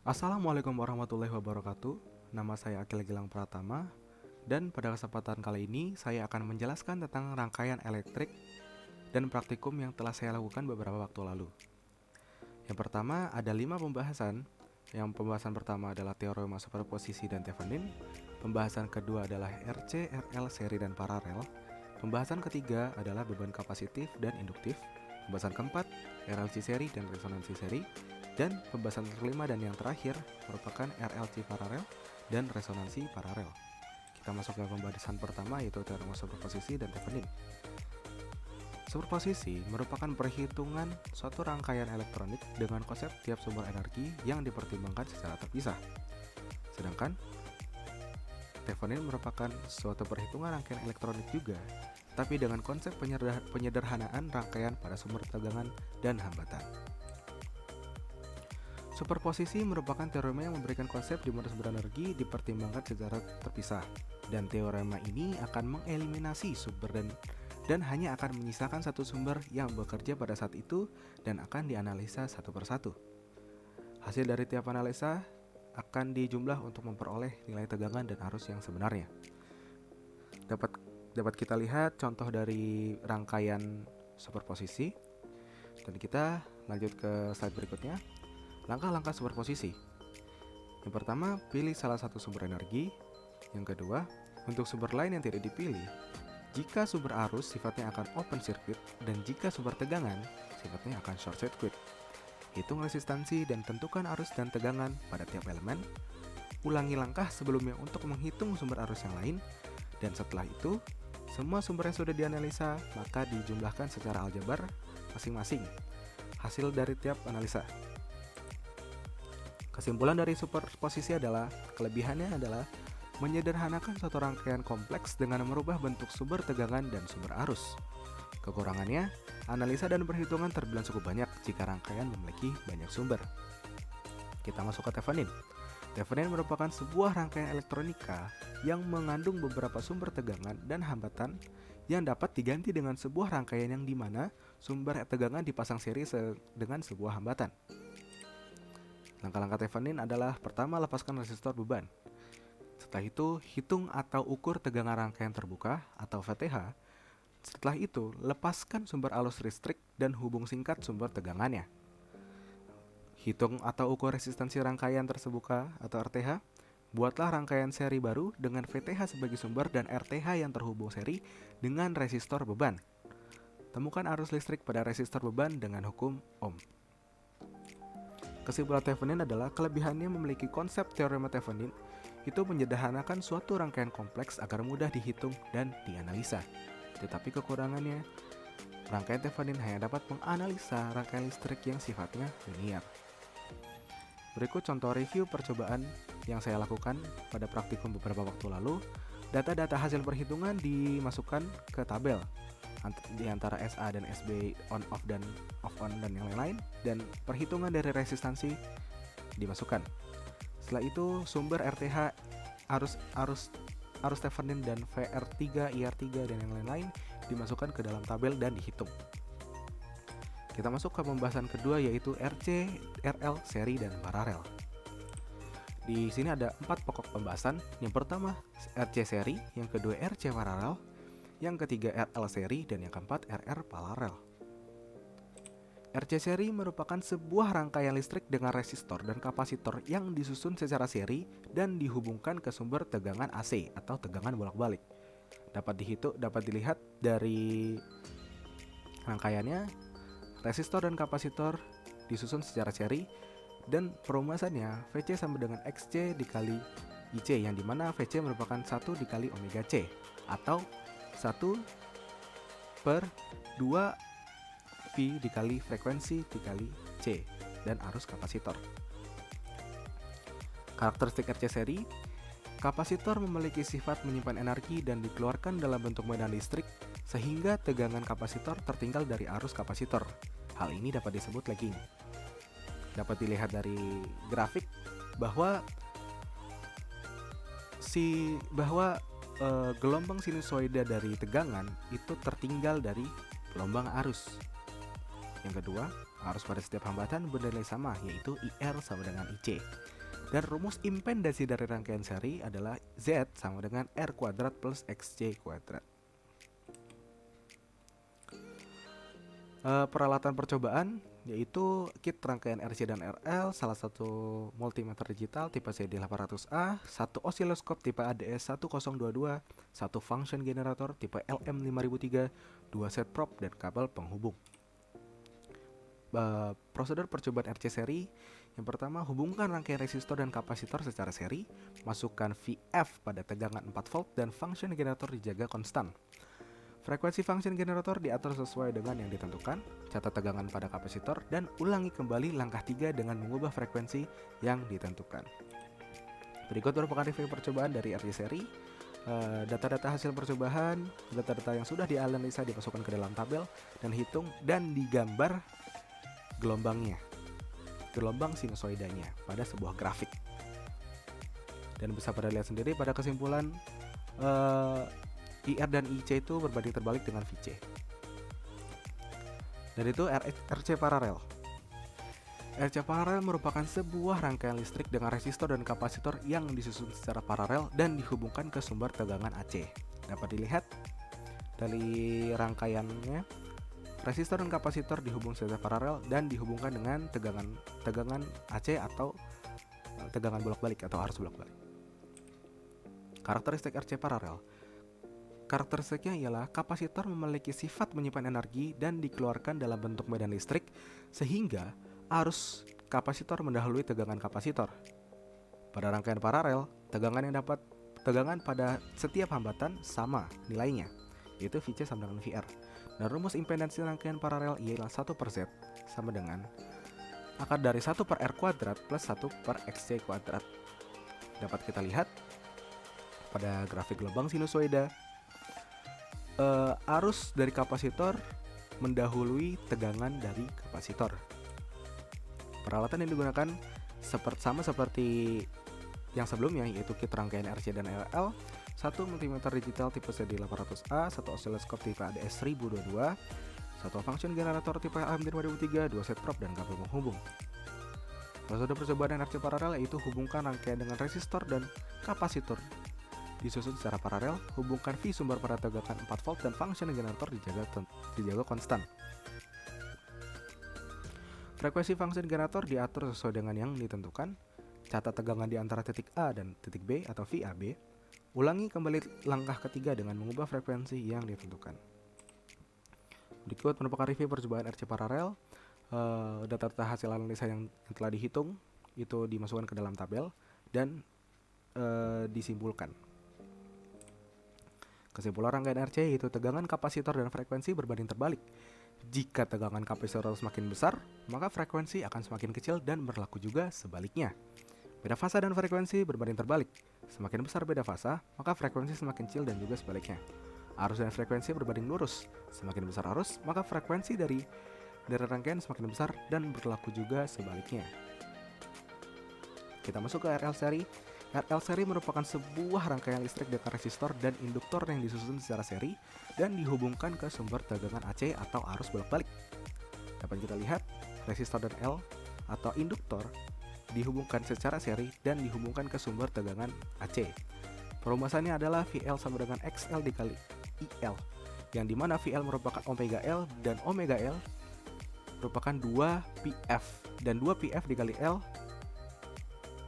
Assalamualaikum warahmatullahi wabarakatuh. Nama saya Akil Gilang Pratama dan pada kesempatan kali ini saya akan menjelaskan tentang rangkaian elektrik dan praktikum yang telah saya lakukan beberapa waktu lalu. Yang pertama ada 5 pembahasan. Yang pembahasan pertama adalah teorema superposisi dan Thevenin. Pembahasan kedua adalah RC, RL, seri dan paralel. Pembahasan ketiga adalah beban kapasitif dan induktif. Pembahasan keempat RLC seri dan resonansi seri. Dan pembahasan kelima dan yang terakhir merupakan RLC paralel dan resonansi paralel. Kita masuk ke pembahasan pertama yaitu teorema superposisi dan Thevenin. Superposisi merupakan perhitungan suatu rangkaian elektronik dengan konsep tiap sumber energi yang dipertimbangkan secara terpisah. Sedangkan Thevenin merupakan suatu perhitungan rangkaian elektronik juga, tapi dengan konsep penyederhanaan rangkaian pada sumber tegangan dan hambatan. Superposisi merupakan teorema yang memberikan konsep di mana sumber energi dipertimbangkan secara terpisah, dan teorema ini akan mengeliminasi sumber dan hanya akan menyisakan satu sumber yang bekerja pada saat itu dan akan dianalisa satu persatu. Hasil dari tiap analisa akan dijumlah untuk memperoleh nilai tegangan dan arus yang sebenarnya. Dapat kita lihat contoh dari rangkaian superposisi, dan kita lanjut ke slide berikutnya. Langkah-langkah superposisi. Yang pertama, pilih salah satu sumber energi. Yang kedua, untuk sumber lain yang tidak dipilih, jika sumber arus sifatnya akan open circuit dan jika sumber tegangan sifatnya akan short circuit. Hitung resistansi dan tentukan arus dan tegangan pada tiap elemen. Ulangi langkah sebelumnya untuk menghitung sumber arus yang lain. Dan setelah itu, semua sumber yang sudah dianalisa maka dijumlahkan secara aljabar masing-masing hasil dari tiap analisa. Kesimpulan dari superposisi adalah, kelebihannya adalah menyederhanakan suatu rangkaian kompleks dengan merubah bentuk sumber tegangan dan sumber arus. Kekurangannya, analisa dan perhitungan terbilang cukup banyak jika rangkaian memiliki banyak sumber. Kita masuk ke Thevenin. Thevenin merupakan sebuah rangkaian elektronika yang mengandung beberapa sumber tegangan dan hambatan yang dapat diganti dengan sebuah rangkaian yang dimana sumber tegangan dipasang seri dengan sebuah hambatan. Langkah-langkah Thevenin adalah, pertama, lepaskan resistor beban. Setelah itu, hitung atau ukur tegangan rangkaian terbuka atau VTH. Setelah itu, lepaskan sumber arus listrik dan hubung singkat sumber tegangannya. Hitung atau ukur resistansi rangkaian terbuka atau RTH. Buatlah rangkaian seri baru dengan VTH sebagai sumber dan RTH yang terhubung seri dengan resistor beban. Temukan arus listrik pada resistor beban dengan hukum Ohm. Kesimpulan Thevenin adalah, kelebihannya memiliki konsep teorema Thevenin itu menyederhanakan suatu rangkaian kompleks agar mudah dihitung dan dianalisa. Tetapi kekurangannya, rangkaian Thevenin hanya dapat menganalisa rangkaian listrik yang sifatnya linier. Berikut contoh review percobaan yang saya lakukan pada praktikum beberapa waktu lalu. Data-data hasil perhitungan dimasukkan ke tabel di antara SA dan SB on-off dan off-on dan yang lain-lain, dan perhitungan dari resistansi dimasukkan. Setelah itu sumber RTH, arus Thevenin dan VR3, IR3 dan yang lain-lain dimasukkan ke dalam tabel dan dihitung. Kita masuk ke pembahasan kedua yaitu RC, RL, seri dan paralel. Di sini ada 4 pokok pembahasan. Yang pertama RC seri, yang kedua RC paralel, yang ketiga RL seri, dan yang keempat RR paralel. RC seri merupakan sebuah rangkaian listrik dengan resistor dan kapasitor yang disusun secara seri dan dihubungkan ke sumber tegangan AC atau tegangan bolak-balik. Dapat dilihat dari rangkaiannya, resistor dan kapasitor disusun secara seri dan perumusannya VC sama dengan XC dikali IC, yang dimana VC merupakan 1 dikali omega C atau 1/2 Pi dikali frekuensi dikali C dan arus kapasitor. Karakteristik RC seri, kapasitor memiliki sifat menyimpan energi dan dikeluarkan dalam bentuk medan listrik sehingga tegangan kapasitor tertinggal dari arus kapasitor. Hal ini dapat disebut lagging. Dapat dilihat dari grafik bahwa gelombang sinusoida dari tegangan itu tertinggal dari gelombang arus. Yang kedua, arus pada setiap hambatan bernilai sama, yaitu IR sama dengan IC. Dan rumus impedansi dari rangkaian seri adalah Z sama dengan R kuadrat plus XC kuadrat. Peralatan percobaan yaitu kit rangkaian RC dan RL, salah satu multimeter digital tipe CD800A, satu osiloskop tipe ADS1022, satu function generator tipe LM5003, dua set prop dan kabel penghubung. Prosedur percobaan RC seri, yang pertama hubungkan rangkaian resistor dan kapasitor secara seri, masukkan VF pada tegangan 4 volt dan function generator dijaga konstan. Frekuensi function generator diatur sesuai dengan yang ditentukan, catat tegangan pada kapasitor, dan ulangi kembali langkah 3 dengan mengubah frekuensi yang ditentukan. Berikut merupakan review percobaan dari RC seri. Data-data hasil percobaan, data-data yang sudah dianalisa dimasukkan ke dalam tabel dan hitung dan digambar gelombang sinusoidanya pada sebuah grafik. Dan bisa pada lihat sendiri pada kesimpulan IR dan IC itu berbanding terbalik dengan VC. Dan itu RC paralel. RC paralel merupakan sebuah rangkaian listrik dengan resistor dan kapasitor yang disusun secara paralel dan dihubungkan ke sumber tegangan AC. Dapat dilihat dari rangkaiannya, resistor dan kapasitor dihubung secara paralel dan dihubungkan dengan tegangan AC atau tegangan bolak-balik atau arus bolak-balik. Karakteristik RC paralel. Karakteristiknya ialah kapasitor memiliki sifat menyimpan energi dan dikeluarkan dalam bentuk medan listrik sehingga arus kapasitor mendahului tegangan kapasitor. Pada rangkaian paralel, tegangan pada setiap hambatan sama nilainya, yaitu VC sama dengan VR. Dan rumus impedansi rangkaian paralel ialah 1/Z sama dengan akar dari 1/R kuadrat plus 1/XC kuadrat. Dapat kita lihat pada grafik gelombang sinusoida, arus dari kapasitor mendahului tegangan dari kapasitor. Peralatan yang digunakan sama seperti yang sebelumnya, yaitu kit rangkaian RC dan RL, satu multimeter digital tipe CD800A, satu osiloskop tipe ADS1022, satu function generator tipe LM5003, dua set prop dan kabel penghubung. Prosedur percobaan RC paralel yaitu hubungkan rangkaian dengan resistor dan kapasitor disusun secara paralel, hubungkan V sumber pada tegangan 4 volt dan function generator dijaga konstan. Frekuensi function generator diatur sesuai dengan yang ditentukan, catat tegangan di antara titik A dan titik B atau VAB, ulangi kembali langkah ketiga dengan mengubah frekuensi yang ditentukan. Berikut merupakan review percobaan RC paralel. Data-data hasil analisa yang telah dihitung itu dimasukkan ke dalam tabel dan disimpulkan. Kesimpulan rangkaian RC yaitu tegangan kapasitor dan frekuensi berbanding terbalik. Jika tegangan kapasitor semakin besar, maka frekuensi akan semakin kecil dan berlaku juga sebaliknya. Beda fasa dan frekuensi berbanding terbalik. Semakin besar beda fasa, maka frekuensi semakin kecil dan juga sebaliknya. Arus dan frekuensi berbanding lurus. Semakin besar arus, maka frekuensi dari rangkaian semakin besar dan berlaku juga sebaliknya. Kita masuk ke RL seri. RL seri merupakan sebuah rangkaian listrik dengan resistor dan induktor yang disusun secara seri dan dihubungkan ke sumber tegangan AC atau arus bolak-balik. Dapat kita lihat, resistor dan L atau induktor dihubungkan secara seri dan dihubungkan ke sumber tegangan AC. Perumusannya adalah VL sama dengan XL dikali IL, yang dimana VL merupakan omega L dan omega L merupakan 2PF, dan 2PF dikali L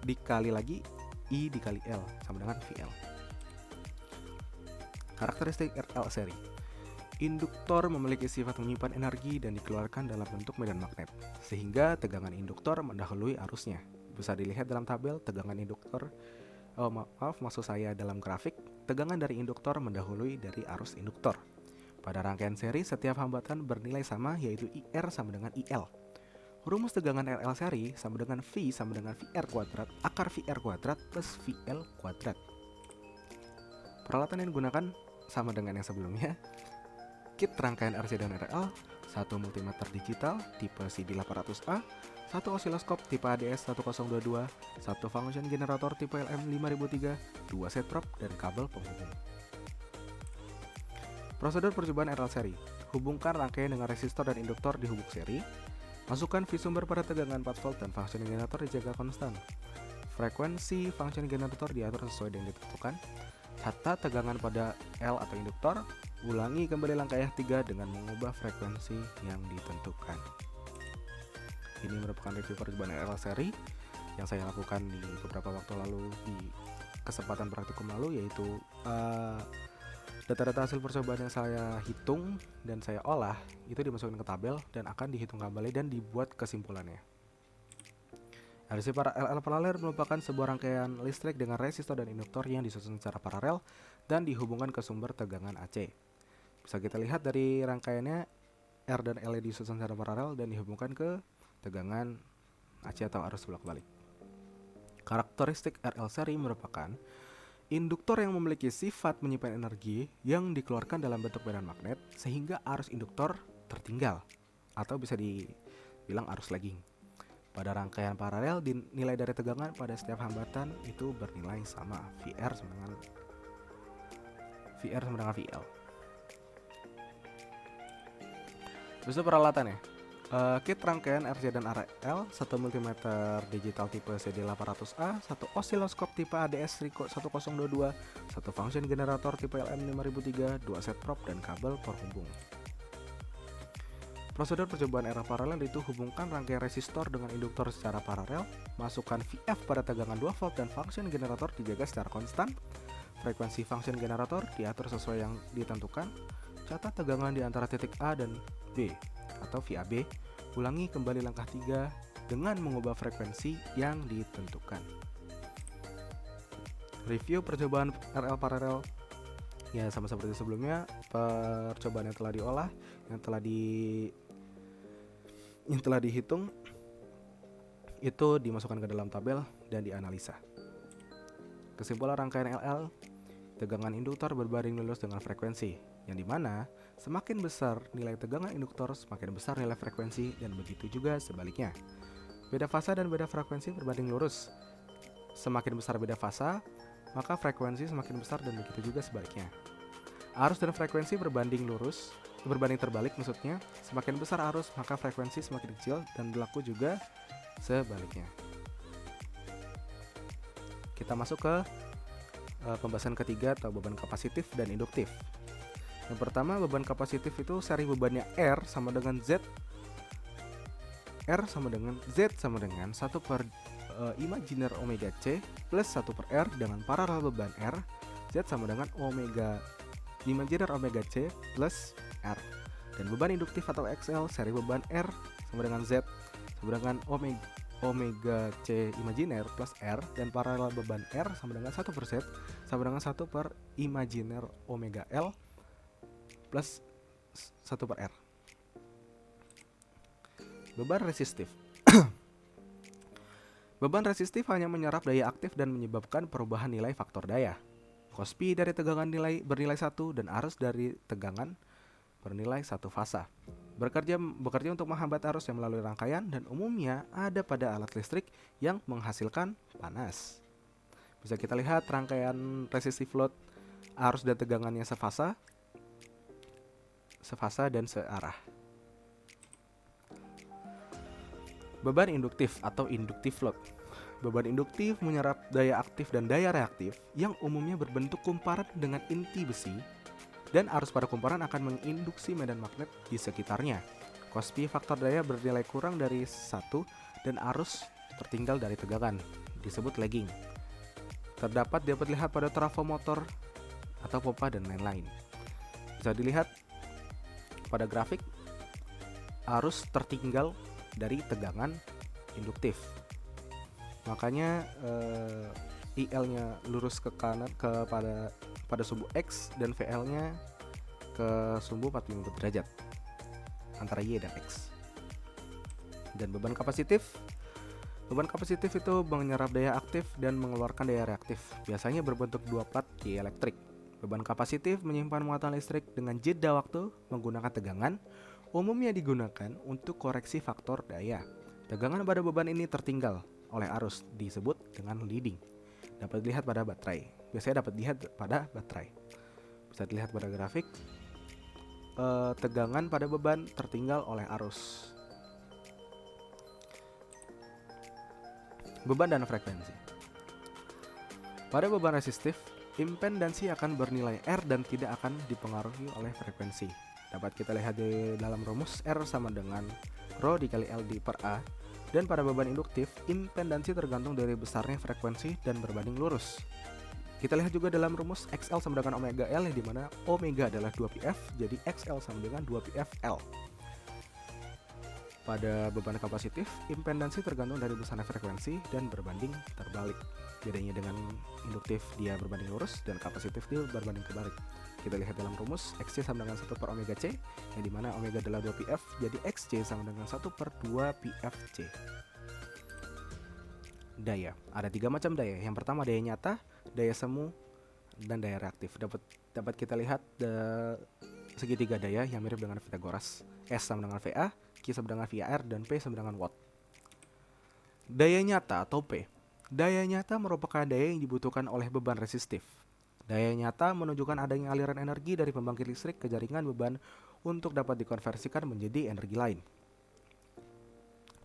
dikali lagi I dikali L sama dengan VL. Karakteristik RL seri. Induktor memiliki sifat menyimpan energi dan dikeluarkan dalam bentuk medan magnet, sehingga tegangan induktor mendahului arusnya. Bisa dilihat dalam tabel tegangan induktor. Maksud saya dalam grafik, tegangan dari induktor mendahului dari arus induktor. Pada rangkaian seri, setiap hambatan bernilai sama, yaitu IR sama dengan IL. Rumus tegangan RL seri sama dengan V sama dengan VR kuadrat, akar VR kuadrat plus VL kuadrat. Peralatan yang digunakan sama dengan yang sebelumnya. Kit rangkaian RC dan RL, satu multimeter digital tipe CD800A, satu osiloskop tipe ADS1022, satu function generator tipe LM5003, dua set prop dan kabel penghubung. Prosedur percobaan RL seri. Hubungkan rangkaian dengan resistor dan induktor di hubung seri. Masukkan V sumber pada tegangan 4 volt dan function generator dijaga konstan. Frekuensi function generator diatur sesuai dengan ditentukan. Catat tegangan pada L atau induktor. Ulangi kembali langkah yang 3 dengan mengubah frekuensi yang ditentukan. Ini merupakan review percobaan RL seri yang saya lakukan di beberapa waktu lalu di kesempatan praktikum lalu, yaitu data-data hasil percobaan yang saya hitung dan saya olah itu dimasukkan ke tabel dan akan dihitung kembali dan dibuat kesimpulannya. RC LL paralel merupakan sebuah rangkaian listrik dengan resistor dan induktor yang disusun secara paralel dan dihubungkan ke sumber tegangan AC. Bisa kita lihat dari rangkaiannya, R dan L disusun secara paralel dan dihubungkan ke tegangan AC atau arus bolak-balik. Karakteristik RL seri merupakan induktor yang memiliki sifat menyimpan energi yang dikeluarkan dalam bentuk medan magnet sehingga arus induktor tertinggal atau bisa dibilang arus lagging. Pada rangkaian paralel, nilai dari tegangan pada setiap hambatan itu bernilai sama, VR sama dengan VL. Bisa peralatan ya. Kit rangkaian RC dan RL, 1 mm digital tipe CD800A, 1 osiloskop tipe ADS Rico 1022, 1 function generator tipe LM5003, 2 set prop dan kabel penghubung. Prosedur percobaan RL paralel itu hubungkan rangkaian resistor dengan induktor secara paralel, masukkan VF pada tegangan 2 volt dan function generator dijaga secara konstan. Frekuensi function generator diatur sesuai yang ditentukan. Catat tegangan di antara titik A dan B atau VAB. Ulangi kembali langkah 3 dengan mengubah frekuensi yang ditentukan. Review percobaan RL paralel ya sama seperti sebelumnya. Percobaan yang telah diolah, yang telah dihitung itu dimasukkan ke dalam tabel dan dianalisa. Kesimpulan rangkaian LL, tegangan induktor berbanding lurus dengan frekuensi, yang dimana semakin besar nilai tegangan induktor, semakin besar nilai frekuensi, dan begitu juga sebaliknya. Beda fasa dan beda frekuensi berbanding lurus. Semakin besar beda fasa, maka frekuensi semakin besar dan begitu juga sebaliknya. Arus dan frekuensi berbanding terbalik maksudnya, semakin besar arus maka frekuensi semakin kecil dan berlaku juga sebaliknya. Kita masuk ke pembahasan ketiga atau beban kapasitif dan induktif. Yang pertama, beban kapasitif itu seri bebannya R sama dengan Z. R sama dengan Z sama dengan 1 per imajiner omega C plus 1 per R dengan paralel beban R. Z sama dengan omega imajiner omega C plus R. Dan beban induktif atau XL seri beban R sama dengan Z sama dengan omega C imajiner plus R dan paralel beban R sama dengan 1 per Z sama dengan 1 per imajiner omega L plus 1 per R. Beban resistif. Beban resistif hanya menyerap daya aktif dan menyebabkan perubahan nilai faktor daya. Cos Pi dari tegangan bernilai 1 dan arus dari tegangan bernilai 1 fasa. Bekerja untuk menghambat arus yang melalui rangkaian dan umumnya ada pada alat listrik yang menghasilkan panas. Bisa kita lihat rangkaian resistive load, arus dan tegangannya sefasa dan searah. Beban induktif atau inductive load. Beban induktif menyerap daya aktif dan daya reaktif yang umumnya berbentuk kumparan dengan inti besi, dan arus pada kumparan akan menginduksi medan magnet di sekitarnya. Cos Pi faktor daya bernilai kurang dari 1 dan arus tertinggal dari tegangan, disebut lagging. Dapat lihat pada trafo motor atau pompa dan lain-lain. Bisa dilihat pada grafik arus tertinggal dari tegangan induktif. Makanya IL-nya lurus ke kanan pada sumbu X dan VL-nya ke sumbu 45 derajat antara Y dan X. Dan beban kapasitif itu menyerap daya aktif dan mengeluarkan daya reaktif, biasanya berbentuk dua plat dielektrik. Beban kapasitif menyimpan muatan listrik dengan jeda waktu menggunakan tegangan, umumnya digunakan untuk koreksi faktor daya. Tegangan pada beban ini tertinggal oleh arus, disebut dengan leading. Dapat dilihat pada baterai. Biasanya dapat dilihat pada baterai. Bisa dilihat pada grafik. Tegangan pada beban tertinggal oleh arus. Beban dan frekuensi. Pada beban resistif, impedansi akan bernilai R dan tidak akan dipengaruhi oleh frekuensi. Dapat kita lihat di dalam rumus, R sama dengan Rho dikali L per A. Dan pada beban induktif, impedansi tergantung dari besarnya frekuensi dan berbanding lurus. Kita lihat juga dalam rumus XL sama dengan omega L, di mana omega adalah 2πf, jadi XL sama dengan 2πfL. Pada beban kapasitif, impedansi tergantung dari besarnya frekuensi dan berbanding terbalik. Bedanya dengan induktif dia berbanding lurus dan kapasitif dia berbanding kebalik. Kita lihat dalam rumus XC sama dengan 1 per omega C, yang dimana omega adalah 2πf, jadi XC sama dengan 1 per 2πfC. Daya, ada 3 macam daya. Yang pertama daya nyata, daya semu, dan daya reaktif. Dapat kita lihat segitiga daya yang mirip dengan Pythagoras. S sama dengan VA, Q sama dengan VAR, dan P sama dengan Watt. Daya nyata atau P. Daya nyata merupakan daya yang dibutuhkan oleh beban resistif. Daya nyata menunjukkan adanya aliran energi dari pembangkit listrik ke jaringan beban untuk dapat dikonversikan menjadi energi lain.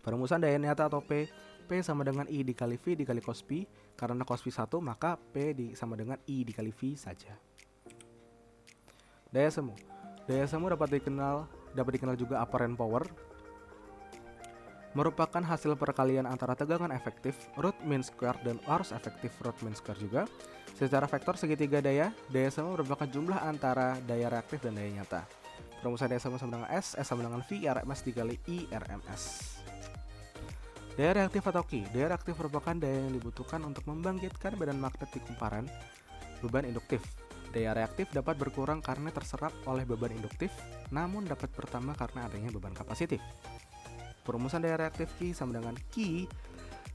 Perumusan daya nyata atau P, P sama dengan I dikali V dikali cos P. Karena cos P 1, maka P sama dengan I dikali V saja. Daya semu. Daya semu dapat dikenal juga apparent power. Merupakan hasil perkalian antara tegangan efektif root mean square dan arus efektif root mean square juga. Secara vektor segitiga daya semu merupakan jumlah antara daya reaktif dan daya nyata. Perumusan daya semu sama dengan S sama dengan V RMS dikali I RMS. Daya reaktif atau Q. Daya reaktif merupakan daya yang dibutuhkan untuk membangkitkan badan magnet di kumparan beban induktif. Daya reaktif dapat berkurang karena terserap oleh beban induktif, namun dapat bertambah karena adanya beban kapasitif. Perumusan daya reaktif Q sama dengan Q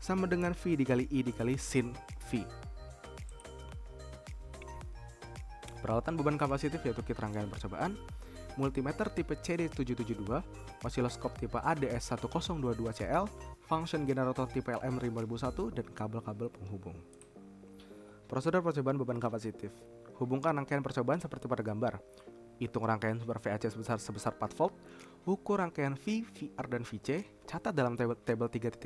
sama dengan V dikali I dikali sin V. Peralatan beban kapasitif yaitu kit rangkaian percobaan, multimeter tipe CD772, osiloskop tipe ADS1022CL, function generator tipe LM5001, dan kabel-kabel penghubung. Prosedur percobaan beban kapasitif. Hubungkan rangkaian percobaan seperti pada gambar. Hitung rangkaian sumber VAC sebesar 4 volt, ukur rangkaian V, VR, dan VC, catat dalam tabel 3.1,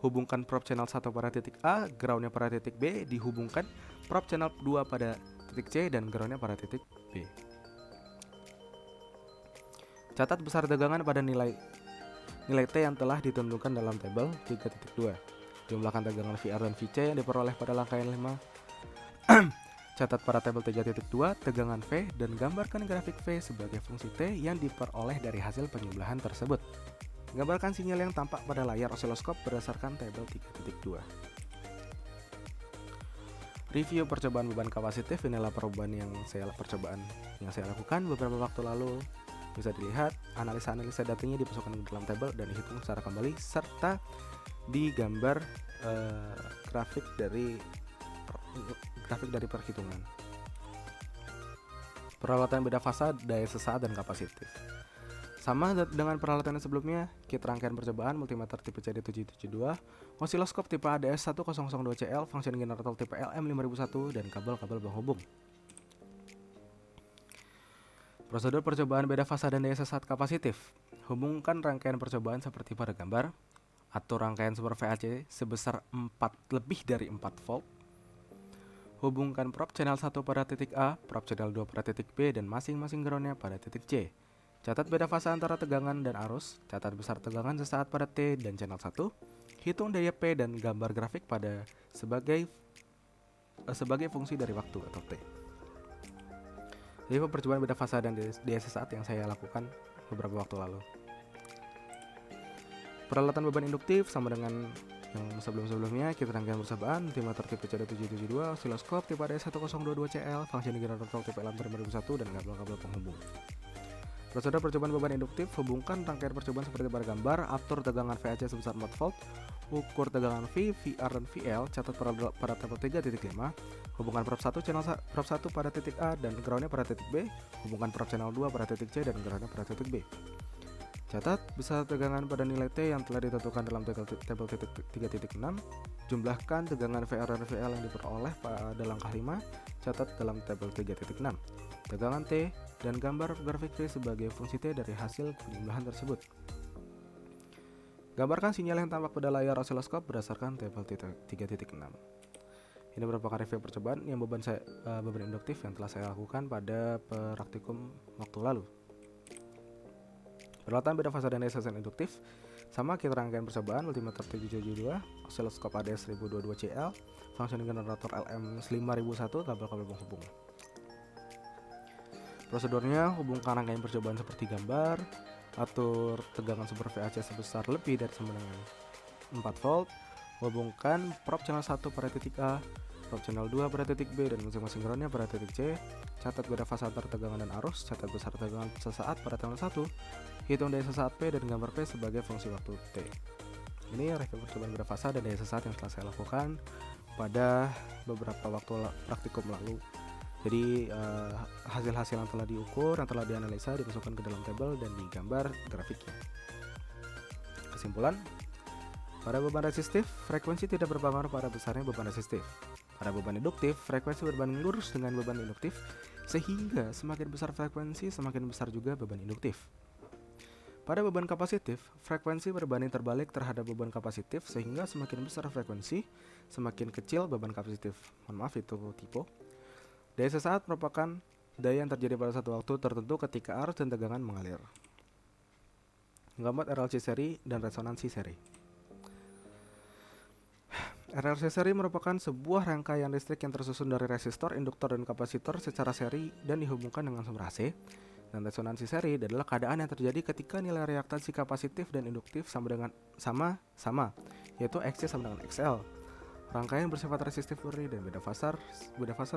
hubungkan probe channel 1 pada titik A, groundnya pada titik B, dihubungkan probe channel 2 pada titik C, dan groundnya pada titik B. Catat besar tegangan pada nilai T yang telah ditentukan dalam tabel 3.2. Jumlahkan tegangan VR dan VC yang diperoleh pada rangkaian 5. Catat pada tabel 3.2 tegangan V dan gambarkan grafik V sebagai fungsi T yang diperoleh dari hasil penjumlahan tersebut. Gambarkan sinyal yang tampak pada layar osiloskop berdasarkan tabel 3.2. Review percobaan beban kapasitif. Inilah percobaan yang saya lakukan beberapa waktu lalu. Bisa dilihat analisa datanya dimasukkan ke dalam tabel dan dihitung secara kembali serta digambar grafik dari perhitungan. Peralatan beda fasa, daya sesaat, dan kapasitif. Sama dengan peralatan yang sebelumnya, kit rangkaian percobaan, multimeter tipe CD772, osiloskop tipe ADS1002CL, function generator tipe LM5001, dan kabel-kabel penghubung. Prosedur percobaan beda fasa dan daya sesaat kapasitif. Hubungkan rangkaian percobaan seperti pada gambar. Atur rangkaian sumber VAC sebesar lebih dari 4 volt. Hubungkan probe channel 1 pada titik A, probe channel 2 pada titik B, dan masing-masing groundnya pada titik C. Catat beda fasa antara tegangan dan arus. Catat besar tegangan sesaat pada T dan channel 1. Hitung daya P dan gambar grafik pada sebagai fungsi dari waktu atau T. Jadi percobaan beda fasa dan daya sesaat yang saya lakukan beberapa waktu lalu. Peralatan beban induktif sama dengan yang sebelum-sebelumnya, kit rangkaian percobaan, multimeter tipe CD772, osiloskop tipe ADS1022CL, function generator tipe LM5001, dan kabel-kabel penghubung. Prosedur percobaan beban induktif. Hubungkan rangkaian percobaan seperti pada gambar. Atur tegangan VAC sebesar 4 volt. Ukur tegangan V, VR, dan VL. Catat pada tabel 3.5. Hubungkan probe 1 channel probe 1 pada titik A dan groundnya pada titik B. Hubungkan probe channel 2 pada titik C dan groundnya pada titik B. Catat besar tegangan pada nilai T yang telah ditentukan dalam tabel 3.6. Jumlahkan tegangan VR dan VL yang diperoleh pada langkah 5. Catat dalam tabel 3.6. Tegangan T dan gambar grafik V sebagai fungsi T dari hasil penjumlahan tersebut. Gambarkan sinyal yang tampak pada layar osiloskop berdasarkan tabel 3.6. Ini merupakan review percobaan yang beban induktif yang telah saya lakukan pada praktikum waktu lalu. Peralatan beda fasa dan daya sasaran induktif sama kita rangkaian percobaan multimeter 772, osiloskop ADS 1022CL, function generator LM5001, kabel-kabel penghubung. Prosedurnya, hubungkan rangkaian percobaan seperti gambar, atur tegangan sumber VAC sebesar lebih dari sama dengan 4 volt, hubungkan probe channel 1 pada titik A, probe channel 2 pada titik B, dan masing-masing groundnya pada titik C. Catat beda fasa antar tegangan dan arus, catat besar tegangan sesaat pada channel 1, hitung daya sesaat P dan gambar P sebagai fungsi waktu T. Ini review percobaan beda fasa dan daya sesaat yang telah saya lakukan pada beberapa waktu praktikum lalu. Jadi hasil-hasil yang telah diukur, yang telah dianalisa, dimasukkan ke dalam tabel dan digambar grafiknya. Kesimpulan, pada beban resistif, frekuensi tidak berpengaruh pada besarnya beban resistif. Pada beban induktif, frekuensi berbanding lurus dengan beban induktif, sehingga semakin besar frekuensi, semakin besar juga beban induktif. Pada beban kapasitif, frekuensi berbanding terbalik terhadap beban kapasitif, sehingga semakin besar frekuensi, semakin kecil beban kapasitif. Mohon maaf, itu typo. Daya sesaat merupakan daya yang terjadi pada satu waktu tertentu ketika arus dan tegangan mengalir. Gambar RLC seri dan resonansi seri. RLC seri merupakan sebuah rangkaian listrik yang tersusun dari resistor, induktor, dan kapasitor secara seri dan dihubungkan dengan sumber AC. Dan resonansi seri adalah keadaan yang terjadi ketika nilai reaktansi kapasitif dan induktif sama, yaitu XC sama dengan XL. Rangkaian bersifat resistif murni dan beda fasa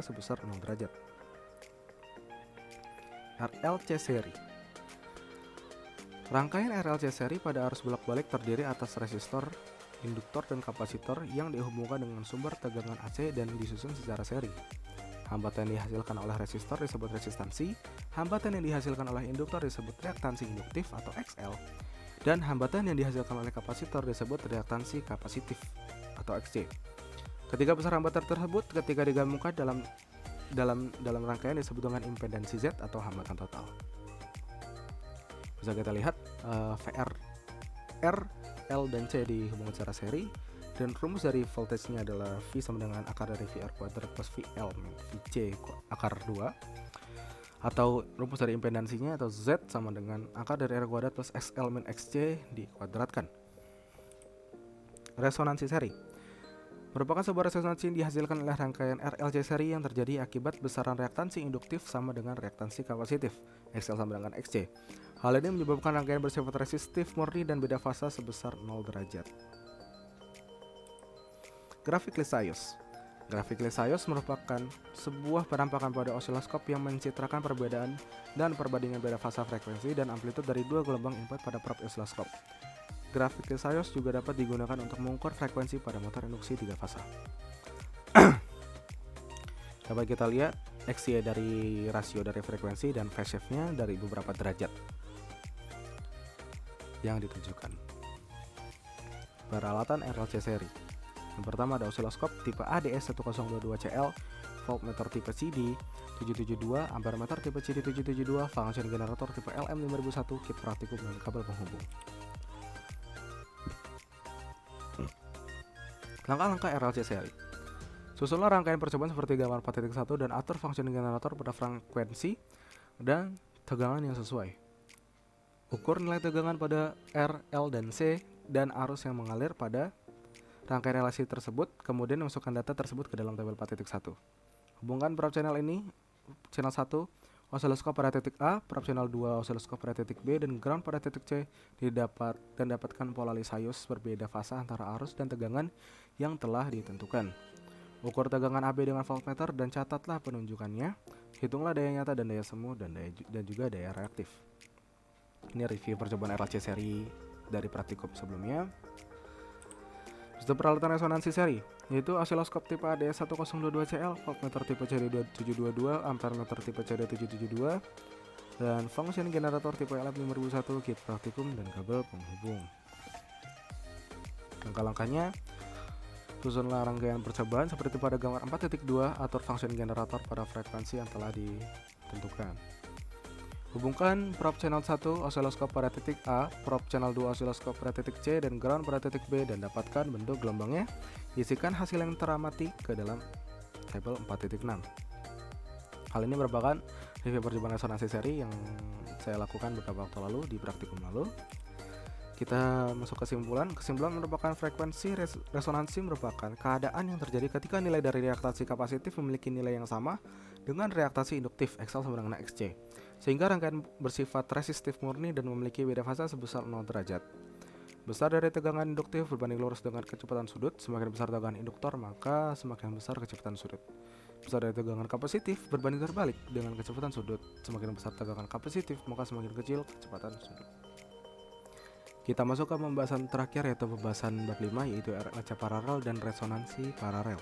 sebesar 0 derajat. RLC seri. Rangkaian RLC seri pada arus bolak-balik terdiri atas resistor, induktor, dan kapasitor yang dihubungkan dengan sumber tegangan AC dan disusun secara seri. Hambatan yang dihasilkan oleh resistor disebut resistansi, hambatan yang dihasilkan oleh induktor disebut reaktansi induktif atau XL, dan hambatan yang dihasilkan oleh kapasitor disebut reaktansi kapasitif atau XC. Ketiga besar hambatan tersebut ketika digabungkan dalam rangkaian disebut dengan impedansi Z atau hambatan total. Bisa kita lihat VR, R, L, dan C dihubungkan secara seri, dan rumus dari voltage-nya adalah V sama dengan akar dari VR kuadrat plus VL min VC akar 2, atau rumus dari impedansinya atau Z sama dengan akar dari R kuadrat plus XL min XC dikuadratkan. Resonansi seri merupakan sebuah resonansi yang dihasilkan oleh rangkaian RLC seri yang terjadi akibat besaran reaktansi induktif sama dengan reaktansi kapasitif, XL sama dengan XC. Hal ini menyebabkan rangkaian bersifat resistif murni dan beda fasa sebesar 0 derajat. Grafik Lissajous. Grafik Lissajous merupakan sebuah penampakan pada osiloskop yang mencitrakan perbedaan dan perbandingan beda fasa frekuensi dan amplitude dari dua gelombang input pada probe osiloskop. Grafik Lissajous juga dapat digunakan untuk mengukur frekuensi pada motor induksi 3 fasa. Dapat kita lihat XY dari rasio dari frekuensi dan phase shift-nya dari beberapa derajat yang ditunjukkan. Peralatan RLC seri. Yang pertama ada osiloskop tipe ADS 1022CL, voltmeter tipe CD 772, ampermeter tipe CD 772, function generator tipe LM5001, kit praktikum dan kabel penghubung. Langkah-langkah RLC seri. Susunlah rangkaian percobaan seperti gambar 4.1 dan atur function generator pada frekuensi dan tegangan yang sesuai. Ukur nilai tegangan pada R, L, dan C dan arus yang mengalir pada rangkaian relasi tersebut, kemudian masukkan data tersebut ke dalam tabel 4.1. Hubungkan probe channel ini, channel 1 osiloskop pada titik A, probe channel 2 osiloskop pada titik B, dan ground pada titik C, dan dapatkan pola Lissajous berbeda fasa antara arus dan tegangan yang telah ditentukan. Ukur tegangan AB dengan voltmeter dan catatlah penunjukannya. Hitunglah daya nyata dan daya semu dan juga daya reaktif. Ini review percobaan RLC seri dari praktikum sebelumnya. Sistem peralatan resonansi seri, yaitu osiloskop tipe ADS 1022CL, voltmeter tipe CD722, ampermeter tipe CD772, dan function generator tipe LM5001, kit praktikum dan kabel penghubung. Langkah-langkahnya, susunlah rangkaian percobaan seperti pada gambar 4.2, atur function generator pada frekuensi yang telah ditentukan. Hubungkan probe channel 1 osiloskop pada titik A, probe channel 2 osiloskop pada titik C, dan ground pada titik B, dan dapatkan bentuk gelombangnya. Isikan hasil yang teramati ke dalam Table 4.6. Hal ini merupakan review percobaan resonansi seri yang saya lakukan beberapa waktu lalu di praktikum lalu. Kita masuk kesimpulan. Kesimpulan merupakan frekuensi resonansi merupakan keadaan yang terjadi ketika nilai dari reaktasi kapasitif memiliki nilai yang sama dengan reaktasi induktif XL sama dengan XC, sehingga rangkaian bersifat resistif murni dan memiliki beda fasa sebesar 0 derajat. Besar dari tegangan induktif berbanding lurus dengan kecepatan sudut. Semakin besar tegangan induktor, maka semakin besar kecepatan sudut. Besar dari tegangan kapasitif berbanding terbalik dengan kecepatan sudut. Semakin besar tegangan kapasitif, maka semakin kecil kecepatan sudut. Kita masuk ke pembahasan terakhir, yaitu pembahasan bab 5, yaitu RLC paralel dan resonansi paralel.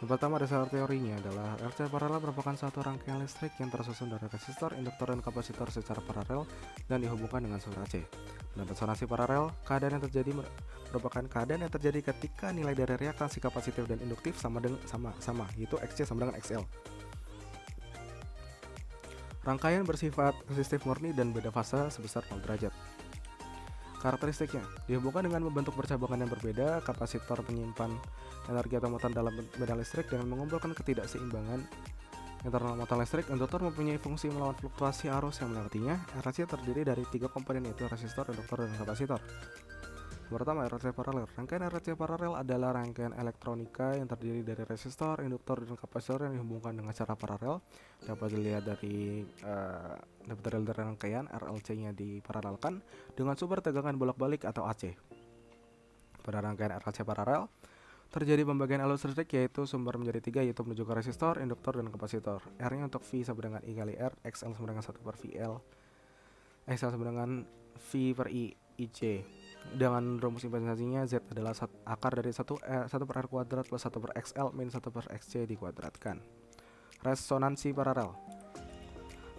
Yang pertama, dasar teorinya adalah RLC paralel merupakan satu rangkaian listrik yang tersusun dari resistor, induktor, dan kapasitor secara paralel dan dihubungkan dengan sumber AC. Dan resonansi paralel, keadaan yang terjadi merupakan keadaan yang terjadi ketika nilai dari reaktasi kapasitif dan induktif sama, yaitu XC sama dengan XL. Rangkaian bersifat resistif murni dan beda fasa sebesar 0 derajat. Karakteristiknya dihubungkan dengan membentuk percabangan yang berbeda. Kapasitor menyimpan energi atau muatan dalam medan listrik dengan mengumpulkan ketidakseimbangan internal muatan listrik. Induktor mempunyai fungsi melawan fluktuasi arus yang melewatinya. RLC terdiri dari 3 komponen, yaitu resistor, induktor, dan kapasitor. Pertama, RLC paralel. Rangkaian RLC paralel adalah rangkaian elektronika yang terdiri dari resistor, induktor, dan kapasitor yang dihubungkan dengan cara paralel. Dapat dilihat dari rangkaian RLC-nya diparalelkan dengan sumber tegangan bolak-balik atau AC. Pada rangkaian RLC paralel terjadi pembagian arus listrik, yaitu sumber menjadi 3, yaitu menuju ke resistor, induktor, dan kapasitor. R-nya untuk V sama dengan I kali R, XL sama dengan 1 per VL, XL sama dengan V per I, IC. Dengan rumus impedансnya Z adalah akar dari 1 per R kuadrat plus 1 per XL min 1 per XC dikuadratkan. Resonansi paralel.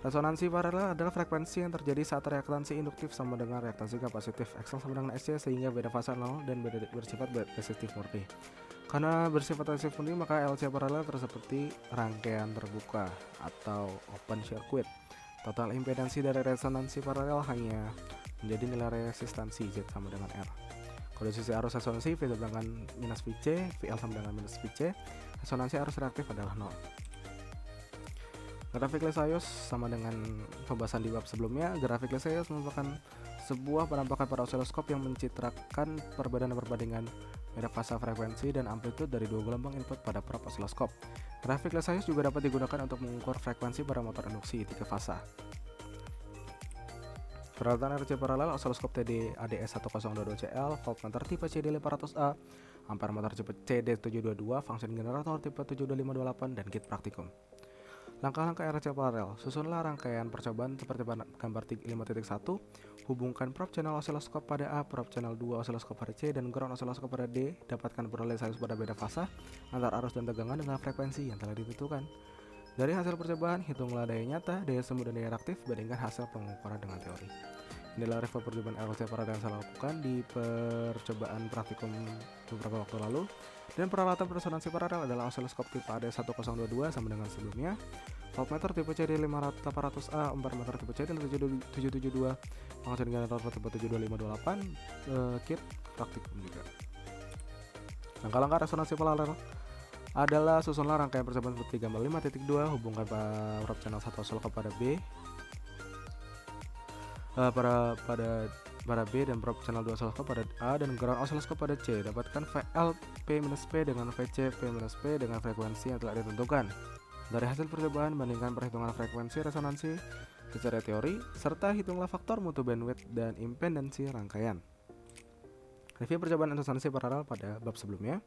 Resonansi paralel adalah frekuensi yang terjadi saat reaktansi induktif sama dengan reaktansi kapasitif XL sama dengan SC, sehingga beda fasa 0 dan bersifat resistif murni. Karena bersifat resistif murni, maka LC paralel seperti rangkaian terbuka atau open circuit. Total impedansi dari resonansi paralel hanya menjadi nilai resistansi Z sama dengan R. Kondisi arus resonansi V sama dengan minus Vc, VL sama dengan minus Vc. Resonansi arus reaktif adalah 0. Grafik Lensayos sama dengan pembahasan di bab sebelumnya. Grafik Lensayos merupakan sebuah penampakan pada osiloskop yang mencitrakan perbandingan beda fasa frekuensi dan amplitude dari 2 gelombang input pada probe osiloskop. Grafik Lensayos juga dapat digunakan untuk mengukur frekuensi pada motor induksi 3 fasa. Peralatan RC paralel: osiloskop TD ADS1022CL, voltmeter tipe CD500A, ampermeter tipe CD722, fungsi generator tipe 72528, dan kit praktikum. Langkah-langkah RC paralel: susunlah rangkaian percobaan seperti gambar 5.1. Hubungkan probe channel osiloskop pada A, probe channel 2 osiloskop pada C, dan ground osiloskop pada D. Dapatkan peroleh sinus pada beda fasa antar arus dan tegangan dengan frekuensi yang telah ditentukan. Dari hasil percobaan, hitunglah daya nyata, daya semu, dan daya reaktif. Bandingkan hasil pengukuran dengan teori. Inilah review percobaan RLC paralel yang saya lakukan di percobaan praktikum beberapa waktu lalu. Dan peralatan resonansi paralel adalah osiloskop tipe AD1022 sama dengan sebelumnya, voltmeter tipe CD500A, ampermeter tipe CD772, fungsi generator tipe 72528, kit praktikum juga. Langkah-langkah resonansi paralel adalah susunlah rangkaian percobaan seperti gambar 5.2. Hubungkan probe channel 1 osiloskop pada B, pada B, dan probe channel 2 osiloskop pada A, dan ground osiloskop pada C. Dapatkan VL P-P dengan VC P-P dengan frekuensi yang telah ditentukan. Dari hasil percobaan, bandingkan perhitungan frekuensi resonansi secara teori, serta hitunglah faktor mutu bandwidth dan impedansi rangkaian. Review percobaan resonansi paralel pada bab sebelumnya.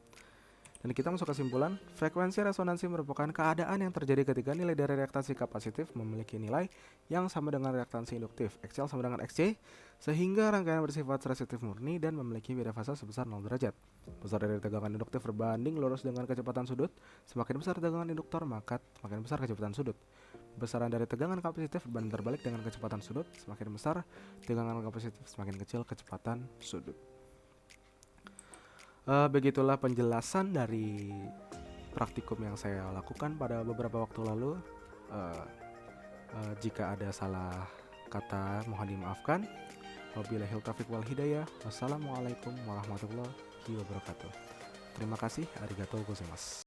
Dan kita masuk kesimpulan. Frekuensi resonansi merupakan keadaan yang terjadi ketika nilai dari reaktasi kapasitif memiliki nilai yang sama dengan reaktansi induktif XL sama dengan XC, sehingga rangkaian bersifat resistif murni dan memiliki beda fasa sebesar 0 derajat. Besar dari tegangan induktif berbanding lurus dengan kecepatan sudut. Semakin besar tegangan induktor, maka semakin besar kecepatan sudut. Besaran dari tegangan kapasitif berbanding terbalik dengan kecepatan sudut. Semakin besar tegangan kapasitif, semakin kecil kecepatan sudut. Begitulah penjelasan dari praktikum yang saya lakukan pada beberapa waktu lalu. Jika ada salah kata, mohon dimaafkan. Wabillahi taufiq wal hidayah. Wassalamualaikum warahmatullahi wabarakatuh. Terima kasih. Arigatou gozaimasu.